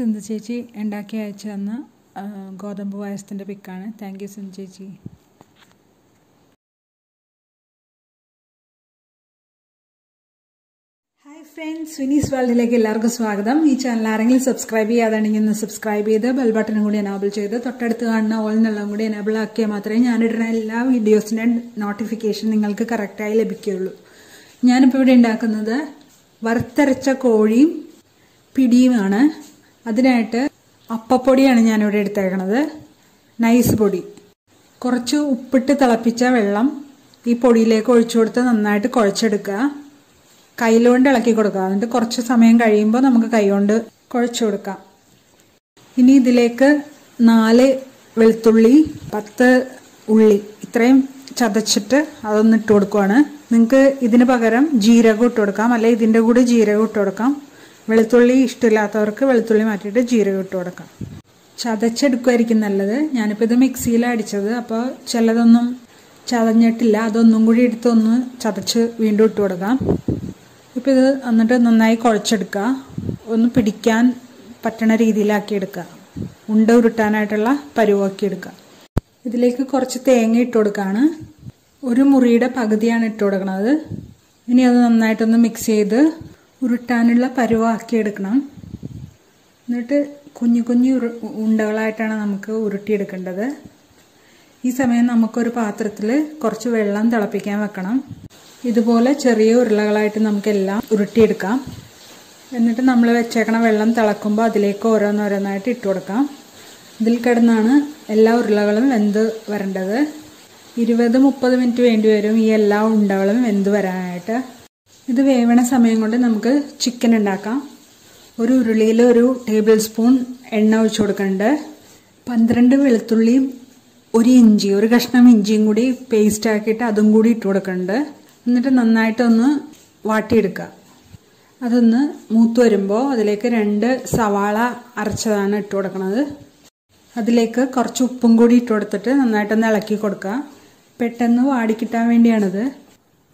സിന്ധു ചേച്ചി ഉണ്ടാക്കി അയച്ചു തന്ന ഗോതമ്പ് പായസത്തിൻ്റെ പിക്കാണ്. താങ്ക് യു സിന്ധു ചേച്ചി. ഹായ് ഫ്രണ്ട്സ്, വിനീസ് വേൾഡിലേക്ക് എല്ലാവർക്കും സ്വാഗതം. ഈ ചാനൽ ആരെങ്കിലും സബ്സ്ക്രൈബ് ചെയ്യാതാണെങ്കിൽ ഒന്ന് സബ്സ്ക്രൈബ് ചെയ്ത് ബെൽ ബട്ടണും കൂടി എനാബിൾ ചെയ്ത് തൊട്ടടുത്ത് കാണുന്ന ഓൾ എന്നുള്ളതും കൂടി എനാബിൾ ആക്കിയാൽ മാത്രമേ ഞാനിടുന്ന എല്ലാ വീഡിയോസിൻ്റെ നോട്ടിഫിക്കേഷൻ നിങ്ങൾക്ക് കറക്റ്റായി ലഭിക്കുകയുള്ളൂ. ഞാനിപ്പോൾ ഇവിടെ ഉണ്ടാക്കുന്നത് വറുത്തരച്ച കോഴിയും പിടിയുമാണ്. അതിനായിട്ട് അപ്പപ്പൊടിയാണ് ഞാനിവിടെ എടുത്തേക്കണത്, നൈസ് പൊടി. കുറച്ച് ഉപ്പിട്ട് തിളപ്പിച്ച വെള്ളം ഈ പൊടിയിലേക്ക് ഒഴിച്ചു കൊടുത്ത് നന്നായിട്ട് കുഴച്ചെടുക്കുക. കൈകൊണ്ട് ഇളക്കി കൊടുക്കുക. എന്നിട്ട് കുറച്ച് സമയം കഴിയുമ്പോൾ നമുക്ക് കൈകൊണ്ട് കുഴച്ചു കൊടുക്കാം. ഇനി ഇതിലേക്ക് 4 വെളുത്തുള്ളി, 10 ഉള്ളി ഇത്രയും ചതച്ചിട്ട് അതൊന്ന് ഇട്ട് കൊടുക്കുവാണ്. നിങ്ങൾക്ക് ഇതിന് പകരം ജീരകം ഇട്ട് കൊടുക്കാം, അല്ലെ ഇതിൻ്റെ കൂടെ ജീരകം ഇട്ട് കൊടുക്കാം. വെളുത്തുള്ളി ഇഷ്ടമില്ലാത്തവർക്ക് വെളുത്തുള്ളി മാറ്റിയിട്ട് ജീരകം ഇട്ട് കൊടുക്കാം. ചതച്ചെടുക്കുമായിരിക്കും നല്ലത്. ഞാനിപ്പോൾ ഇത് മിക്സിയിലാണ് അടിച്ചത്, അപ്പോൾ ചിലതൊന്നും ചതഞ്ഞിട്ടില്ല. അതൊന്നും കൂടി എടുത്തൊന്ന് ചതച്ച് വീണ്ടും ഇട്ട് കൊടുക്കാം. ഇപ്പോൾ ഇത് എന്നിട്ട് നന്നായി കുഴച്ചെടുക്കുക. ഒന്ന് പിടിക്കാൻ പറ്റണ രീതിയിലാക്കി എടുക്കുക. ഉണ്ട ഉരുട്ടാനായിട്ടുള്ള പരുവാക്കി എടുക്കുക. ഇതിലേക്ക് കുറച്ച് തേങ്ങ ഇട്ട് കൊടുക്കുകയാണ്. 1 മുറിയുടെ പകുതിയാണ് ഇട്ട് കൊടുക്കുന്നത്. ഇനി അത് നന്നായിട്ടൊന്ന് മിക്സ് ചെയ്ത് ഉരുട്ടാനുള്ള പരുവാക്കി എടുക്കണം. എന്നിട്ട് കുഞ്ഞു കുഞ്ഞു ഉണ്ടകളായിട്ടാണ് നമുക്ക് ഉരുട്ടിയെടുക്കേണ്ടത്. ഈ സമയം നമുക്കൊരു പാത്രത്തിൽ കുറച്ച് വെള്ളം തിളപ്പിക്കാൻ വെക്കണം. ഇതുപോലെ ചെറിയ ഉരുളകളായിട്ട് നമുക്കെല്ലാം ഉരുട്ടിയെടുക്കാം. എന്നിട്ട് നമ്മൾ വെച്ചേക്കണ വെള്ളം തിളക്കുമ്പോൾ അതിലേക്ക് ഓരോന്നോരോന്നായിട്ട് ഇട്ട് കൊടുക്കാം. ഇതിൽ കിടന്നാണ് എല്ലാ ഉരുളകളും വെന്ത് വരേണ്ടത്. 20-30 മിനിറ്റ് വേണ്ടി വരും ഈ എല്ലാ ഉണ്ടകളും വെന്ത് വരാനായിട്ട്. ഇത് വേവണ സമയം കൊണ്ട് നമുക്ക് ചിക്കൻ ഉണ്ടാക്കാം. ഒരു ഉരുളിയിൽ 1 ടേബിൾ സ്പൂൺ എണ്ണ ഒഴിച്ചു കൊടുക്കുന്നുണ്ട്. 12 വെളുത്തുള്ളിയും 1 ഇഞ്ചി, 1 കഷ്ണം ഇഞ്ചിയും കൂടി പേസ്റ്റ് ആക്കിയിട്ട് അതും കൂടി ഇട്ട് കൊടുക്കുന്നുണ്ട്. എന്നിട്ട് നന്നായിട്ടൊന്ന് വാട്ടിയെടുക്കുക. അതൊന്ന് മൂത്ത് വരുമ്പോൾ അതിലേക്ക് 2 സവാള അരച്ചതാണ് ഇട്ട് കൊടുക്കുന്നത്. അതിലേക്ക് കുറച്ച് ഉപ്പും കൂടി ഇട്ട് കൊടുത്തിട്ട് നന്നായിട്ടൊന്ന് ഇളക്കി കൊടുക്കുക. പെട്ടെന്ന് വാടിക്കിട്ടാൻ വേണ്ടിയാണിത്.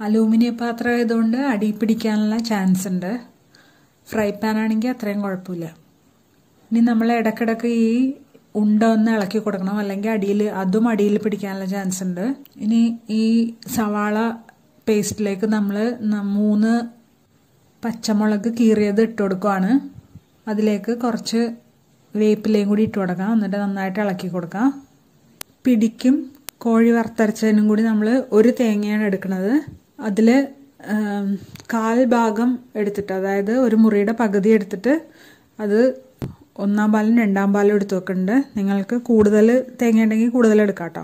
അലൂമിനിയം പാത്രം ആയതുകൊണ്ട് അടി പിടിക്കാനുള്ള ചാൻസ് ഉണ്ട്. ഫ്രൈ പാൻ ആണെങ്കിൽ അത്രയും കുഴപ്പമില്ല. ഇനി നമ്മൾ ഇടയ്ക്കിടയ്ക്ക് ഈ ഉണ്ട ഒന്ന് ഇളക്കി കൊടുക്കണം, അല്ലെങ്കിൽ അടിയിൽ പിടിക്കാനുള്ള ചാൻസ് ഉണ്ട്. ഇനി ഈ സവാള പേസ്റ്റിലേക്ക് നമ്മൾ 3 പച്ചമുളക് കീറിയത് ഇട്ട് കൊടുക്കുവാണ്. അതിലേക്ക് കുറച്ച് വേപ്പിലയും കൂടി ഇട്ട് കൊടുക്കാം. എന്നിട്ട് നന്നായിട്ട് ഇളക്കി കൊടുക്കാം. പിടിക്കും കോഴി വറുത്തരച്ചതിനും കൂടി നമ്മൾ 1 തേങ്ങയാണ് എടുക്കുന്നത്. അതിൽ 1/4 ഭാഗം എടുത്തിട്ട്, അതായത് 1 മുറിയുടെ പകുതി എടുത്തിട്ട് അത് 1-ാം പാലും 2-ാം പാലും എടുത്ത് വെക്കുന്നുണ്ട്. നിങ്ങൾക്ക് കൂടുതൽ തേങ്ങ ഉണ്ടെങ്കിൽ കൂടുതൽ എടുക്കാം കേട്ടോ.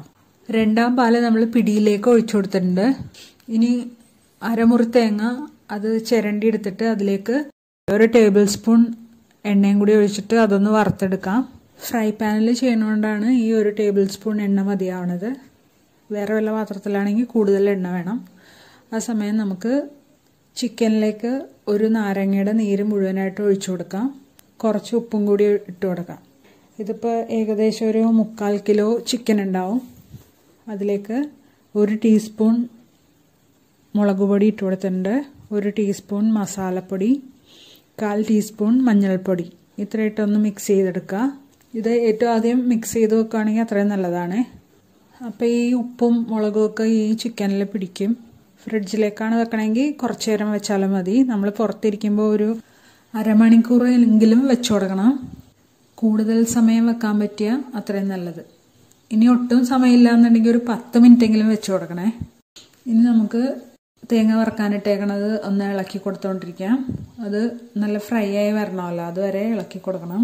2-ാം പാല് നമ്മൾ പിടിയിലേക്ക് ഒഴിച്ചു കൊടുത്തിട്ടുണ്ട്. ഇനി 1/2 മുറി തേങ്ങ അത് ചിരണ്ടി എടുത്തിട്ട് അതിലേക്ക് 1 ടേബിൾ സ്പൂൺ എണ്ണയും കൂടി ഒഴിച്ചിട്ട് അതൊന്ന് വറുത്തെടുക്കാം. ഫ്രൈ പാനിൽ ചെയ്യുന്നതുകൊണ്ടാണ് ഈ 1 ടേബിൾ സ്പൂൺ എണ്ണ മതിയാവണത്. വേറെ വല്ല പാത്രത്തിലാണെങ്കിൽ കൂടുതൽ എണ്ണ വേണം. ആ സമയം നമുക്ക് ചിക്കനിലേക്ക് 1 നാരങ്ങയുടെ നീര് മുഴുവനായിട്ട് ഒഴിച്ചു കൊടുക്കാം. കുറച്ച് ഉപ്പും കൂടി ഇട്ട് കൊടുക്കാം. ഇതിപ്പോൾ ഏകദേശം ഒരു 3/4 കിലോ ചിക്കൻ ഉണ്ടാവും. അതിലേക്ക് 1 ടീസ്പൂൺ മുളക് പൊടി ഇട്ട് കൊടുത്തിട്ടുണ്ട്. 1 ടീസ്പൂൺ മസാലപ്പൊടി, 1/4 ടീസ്പൂൺ മഞ്ഞൾപ്പൊടി. ഇത്ര ഇട്ടൊന്ന് മിക്സ് ചെയ്തെടുക്കുക. ഇത് ഏറ്റവും ആദ്യം മിക്സ് ചെയ്ത് വെക്കുകയാണെങ്കിൽ അത്രയും നല്ലതാണ്. അപ്പോൾ ഈ ഉപ്പും മുളകും ഒക്കെ ഈ ചിക്കനിൽ പിടിക്കും. ഫ്രിഡ്ജിലേക്കാണ് വെക്കണമെങ്കിൽ കുറച്ച് നേരം വെച്ചാലും മതി. നമ്മൾ പുറത്തിരിക്കുമ്പോൾ ഒരു അരമണിക്കൂറെങ്കിലും വെച്ചു കൊടുക്കണം. കൂടുതൽ സമയം വെക്കാൻ പറ്റിയ അത്രയും നല്ലത്. ഇനി ഒട്ടും സമയമില്ല എന്നുണ്ടെങ്കിൽ ഒരു 10 മിനിറ്റെങ്കിലും വെച്ചു കൊടുക്കണേ. ഇനി നമുക്ക് തേങ്ങ വറുക്കാനിട്ടേക്കണത് ഒന്ന് ഇളക്കി കൊടുത്തോണ്ടിരിക്കാം. അത് നല്ല ഫ്രൈ ആയി വരണമല്ലോ, അതുവരെ ഇളക്കി കൊടുക്കണം.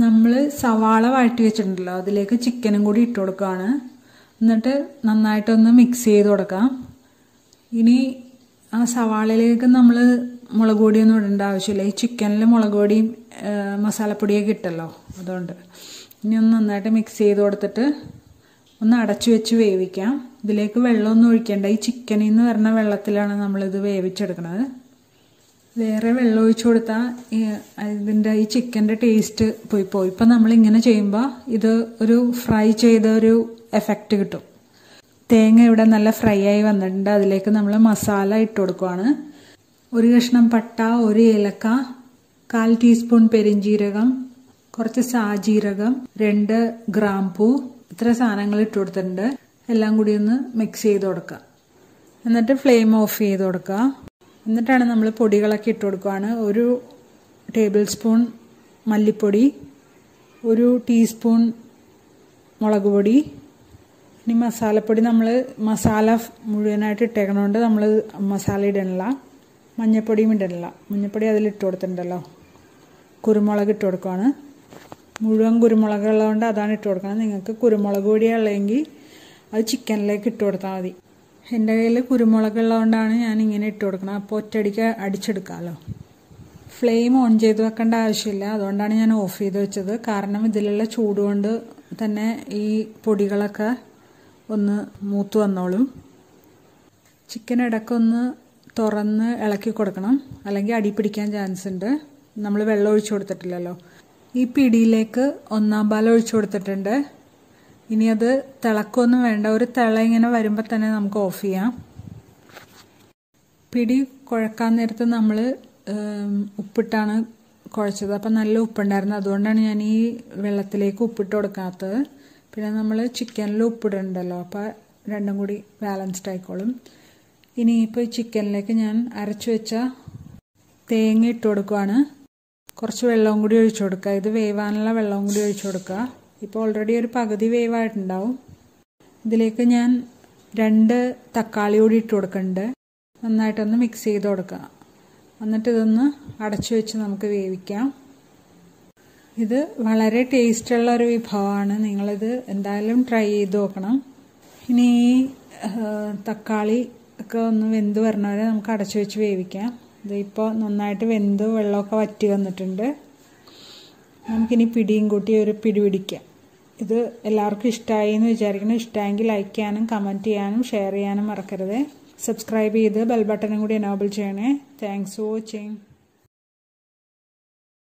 നമ്മൾ സവാള വഴറ്റി വെച്ചിട്ടുണ്ടല്ലോ, അതിലേക്ക് ചിക്കനും കൂടി ഇട്ട് കൊടുക്കുകയാണ്. എന്നിട്ട് നന്നായിട്ടൊന്ന് മിക്സ് ചെയ്ത് കൊടുക്കാം. ഇനി ആ സവാളയിലേക്ക് നമ്മൾ മുളക് പൊടിയൊന്നും ഇടേണ്ട ആവശ്യമില്ല. ഈ ചിക്കനിൽ മുളക് പൊടിയും മസാലപ്പൊടിയൊക്കെ ഇട്ടല്ലോ, അതുകൊണ്ട്. ഇനി ഒന്ന് നന്നായിട്ട് മിക്സ് ചെയ്ത് കൊടുത്തിട്ട് ഒന്ന് അടച്ചു വെച്ച് വേവിക്കാം. ഇതിലേക്ക് വെള്ളമൊന്നും ഒഴിക്കേണ്ട. ഈ ചിക്കനിൽ നിന്ന് വരുന്ന വെള്ളത്തിലാണ് നമ്മളിത് വേവിച്ചെടുക്കുന്നത്. വേറെ വെള്ളം ഒഴിച്ചു കൊടുത്താൽ ഇതിൻ്റെ ഈ ചിക്കൻ്റെ ടേസ്റ്റ് പോയി. ഇപ്പം നമ്മളിങ്ങനെ ചെയ്യുമ്പോൾ ഇത് ഒരു ഫ്രൈ ചെയ്ത ഒരു എഫക്റ്റ് കിട്ടും. തേങ്ങ ഇവിടെ നല്ല ഫ്രൈ ആയി വന്നിട്ടുണ്ട്. അതിലേക്ക് നമ്മൾ മസാല ഇട്ട് കൊടുക്കുവാണ്. 1 കഷ്ണം പട്ട, 1 ഏലക്ക, 1/4 ടീസ്പൂൺ പെരിഞ്ജീരകം, കുറച്ച് സാജീരകം, 2 ഗ്രാമ്പൂ, ഇത്ര സാധനങ്ങൾ ഇട്ട് കൊടുത്തിട്ടുണ്ട്. എല്ലാം കൂടി ഒന്ന് മിക്സ് ചെയ്ത് കൊടുക്കുക. എന്നിട്ട് ഫ്ലെയിം ഓഫ് ചെയ്ത് കൊടുക്കുക. എന്നിട്ടാണ് നമ്മൾ പൊടികളൊക്കെ ഇട്ട് കൊടുക്കുകയാണ്. 1 ടേബിൾ സ്പൂൺ മല്ലിപ്പൊടി, 1 ടീസ്പൂൺ മുളക് പൊടി. ഇനി മസാലപ്പൊടി നമ്മൾ മസാല മുഴുവനായിട്ട് ഇട്ടേക്കണോണ്ട് നമ്മൾ മസാല ഇടണില്ല. മഞ്ഞപ്പൊടിയും ഇടണില്ല. മഞ്ഞപ്പൊടി അതിലിട്ട് കൊടുത്തിട്ടുണ്ടല്ലോ. കുരുമുളക് ഇട്ട് കൊടുക്കുകയാണ്. മുഴുവൻ കുരുമുളക് ഉള്ളതുകൊണ്ട് അതാണ് ഇട്ട് കൊടുക്കണം. നിങ്ങൾക്ക് കുരുമുളക് പൊടി ഉള്ളതെങ്കിൽ അത് ചിക്കനിലേക്ക് ഇട്ട് കൊടുത്താൽ മതി. എൻ്റെ കയ്യിൽ കുരുമുളക് ഉള്ളതുകൊണ്ടാണ് ഞാൻ ഇങ്ങനെ ഇട്ട് കൊടുക്കണം. അപ്പോൾ ഒറ്റയടിക്ക് അടിച്ചെടുക്കാമല്ലോ. ഫ്ലെയിം ഓൺ ചെയ്ത് വെക്കേണ്ട ആവശ്യമില്ല. അതുകൊണ്ടാണ് ഞാൻ ഓഫ് ചെയ്ത് വെച്ചത്. കാരണം ഇതിലുള്ള ചൂട് കൊണ്ട് തന്നെ ഈ പൊടികളൊക്കെ ഒന്ന് മൂത്ത് വന്നോളും. ചിക്കൻ ഇടയ്ക്കൊന്ന് തുറന്ന് ഇളക്കി കൊടുക്കണം, അല്ലെങ്കിൽ അടി പിടിക്കാൻ ചാൻസ് ഉണ്ട്. നമ്മൾ വെള്ളം ഒഴിച്ചു കൊടുത്തിട്ടില്ലല്ലോ. ഈ പിടിയിലേക്ക് 1/4 പാൽ ഒഴിച്ചു കൊടുത്തിട്ടുണ്ട്. ഇനി അത് തിളക്കൊന്നും വേണ്ട. ഒരു തിള ഇങ്ങനെ വരുമ്പോൾ തന്നെ നമുക്ക് ഓഫ് ചെയ്യാം. പിടി കുഴക്കാൻ നേരത്ത് നമ്മൾ ഉപ്പിട്ടാണ് കുഴച്ചത്. അപ്പം നല്ല ഉപ്പുണ്ടായിരുന്നു. അതുകൊണ്ടാണ് ഞാൻ ഈ വെള്ളത്തിലേക്ക് ഉപ്പിട്ട് കൊടുക്കാത്തത്. പിന്നെ നമ്മൾ ചിക്കനിൽ ഉപ്പിടുന്നുണ്ടല്ലോ, അപ്പോൾ രണ്ടും കൂടി ബാലൻസ്ഡ് ആയിക്കോളും. ഇനി ഇപ്പോൾ ഈ ചിക്കനിലേക്ക് ഞാൻ അരച്ചു വെച്ച തേങ്ങ ഇട്ട് കൊടുക്കുവാണ്. കുറച്ച് വെള്ളവും കൂടി ഒഴിച്ചു കൊടുക്കുക. ഇത് വേവാനുള്ള വെള്ളവും കൂടി ഒഴിച്ചു കൊടുക്കുക. ഇപ്പോൾ ഓൾറെഡി ഒരു പകുതി വേവായിട്ടുണ്ടാവും. ഇതിലേക്ക് ഞാൻ 2 തക്കാളി കൂടി ഇട്ട് കൊടുക്കുന്നുണ്ട്. നന്നായിട്ടൊന്ന് മിക്സ് ചെയ്ത് കൊടുക്കുക. എന്നിട്ട് ഇതൊന്ന് അടച്ചു വെച്ച് നമുക്ക് വേവിക്കാം. ഇത് വളരെ ടേസ്റ്റുള്ള ഒരു വിഭവമാണ്. നിങ്ങളിത് എന്തായാലും ട്രൈ ചെയ്ത് നോക്കണം. ഇനി ഈ തക്കാളി ഒക്കെ ഒന്ന് വെന്ത് വരണവരെ നമുക്ക് അടച്ചു വെച്ച് വേവിക്കാം. ഇതിപ്പോൾ നന്നായിട്ട് വെന്ത് വെള്ളമൊക്കെ വറ്റി വന്നിട്ടുണ്ട്. നമുക്കിനി പിടിയും കൂട്ടി ഒരു പിടി പിടിക്കാം. ഇത് എല്ലാവർക്കും ഇഷ്ടമായി എന്ന് വിചാരിക്കണം. ഇഷ്ടമായെങ്കിൽ ലൈക്ക് ചെയ്യാനും കമൻറ്റ് ചെയ്യാനും ഷെയർ ചെയ്യാനും മറക്കരുത്. സബ്സ്ക്രൈബ് ചെയ്ത് ബെൽ ബട്ടണും കൂടി എനേബിൾ ചെയ്യണേ. Thanks for watching.